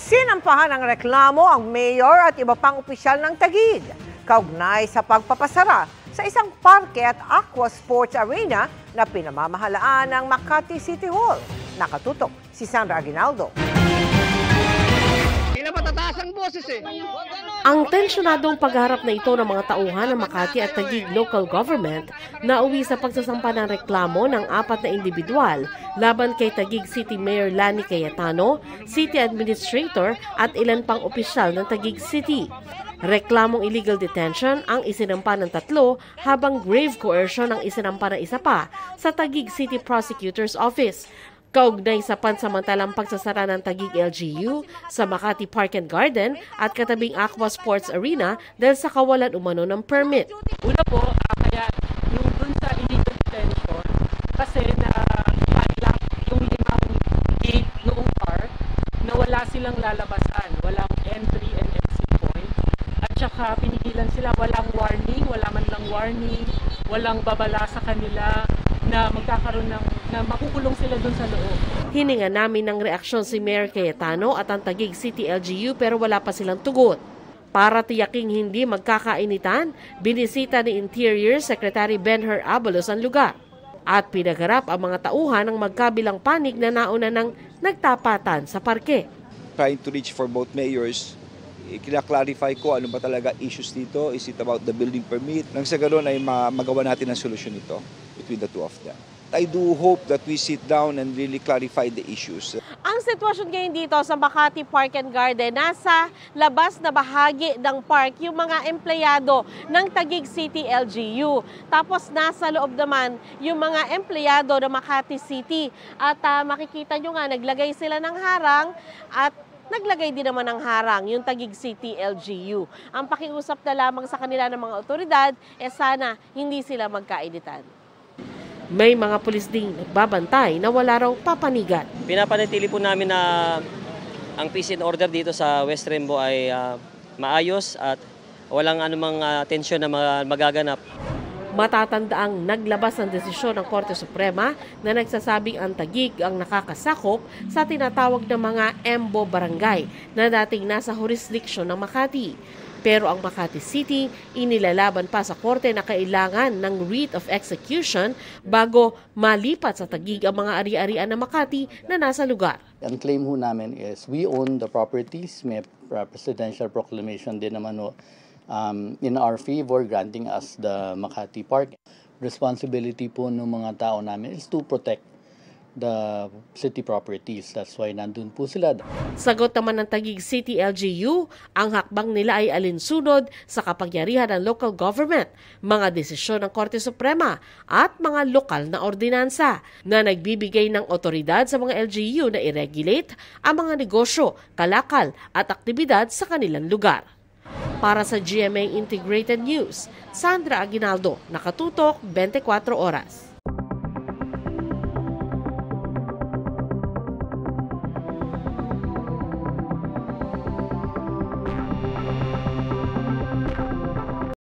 Sinampahan ng reklamo ang mayor at iba pang opisyal ng Taguig kaugnay sa pagpapasara sa isang parke at aqua sports arena na pinamamahalaan ng Makati City Hall. Nakatutok si Sandra Aguinaldo. Ang tensyonadong pagharap na ito ng mga tauhan ng Makati at Taguig local government na uwi sa pagsasampa ng reklamo ng 4 na individual laban kay Taguig City Mayor Lani Cayetano, City Administrator at ilan pang opisyal ng Taguig City. Reklamong illegal detention ang isinampa ng 3 habang grave coercion ang isinampa ng isa pa sa Taguig City Prosecutor's Office. Kaugnay sa pansamantalang pagsasara ng Taguig LGU sa Makati Park and Garden at katabing Aqua Sports Arena dahil sa kawalan umano ng permit. Una po, kaya yung dun sa illegal detention, kasi na lock yung 5 gate noong park na wala silang lalabasan, walang entry and exit point. At saka pinigilan sila, walang warning, wala man lang warning, walang babala sa kanila na magkakaroon na makukulong sila dun sa loob. Hininga namin ng reaksyon si Mayor Cayetano at ang Taguig City LGU pero wala pa silang tugon. Para tiyaking hindi magkakainitan, binisita ni Interior Secretary Benher Abalos ang lugar. At pinagharap ang mga tauhan ng magkabilang panig na nauna ng nagtapatan sa parke. Trying to reach for both mayors, kina-clarify ko ano ba talaga issues dito. Is it about the building permit? Nang sa ganoon ay magawa natin ang solusyon nito between the two of them. I do hope that we sit down and really clarify the issues. Ang sitwasyon ngayon dito sa Makati Park and Garden, nasa labas na bahagi ng park yung mga empleyado ng Taguig City LGU. Tapos nasa loob naman yung mga empleyado ng Makati City. At makikita nyo nga, naglagay sila ng harang at naglagay din naman ng harang yung Taguig City LGU. Ang pakiusap na lamang sa kanila ng mga otoridad, sana hindi sila magkainitan. May mga pulis ding nagbabantay na wala raw papanigan. Pinapanatili po namin na ang peace and order dito sa West Rembo ay maayos at walang anumang tensyon na magaganap. Matatandaang naglabas ng desisyon ng Korte Suprema na nagsasabing ang Taguig ang nakakasakop sa tinatawag na mga EMBO barangay na dating nasa jurisdiction ng Makati. Pero ang Makati City inilalaban pa sa korte na kailangan ng writ of execution bago malipat sa Taguig ang mga ari-arian ng Makati na nasa lugar. Ang claim ho namin is we own the properties. May presidential proclamation din naman in our favor granting us the Makati Park. Responsibility po ng mga tao namin is to protect the city properties. That's why nandun po sila. Sagot naman ng Taguig City LGU, ang hakbang nila ay alinsunod sa kapangyarihan ng local government, mga desisyon ng Korte Suprema at mga lokal na ordinansa na nagbibigay ng otoridad sa mga LGU na i-regulate ang mga negosyo, kalakal at aktibidad sa kanilang lugar. Para sa GMA Integrated News, Sandra Aguinaldo, Nakatutok, 24 Oras.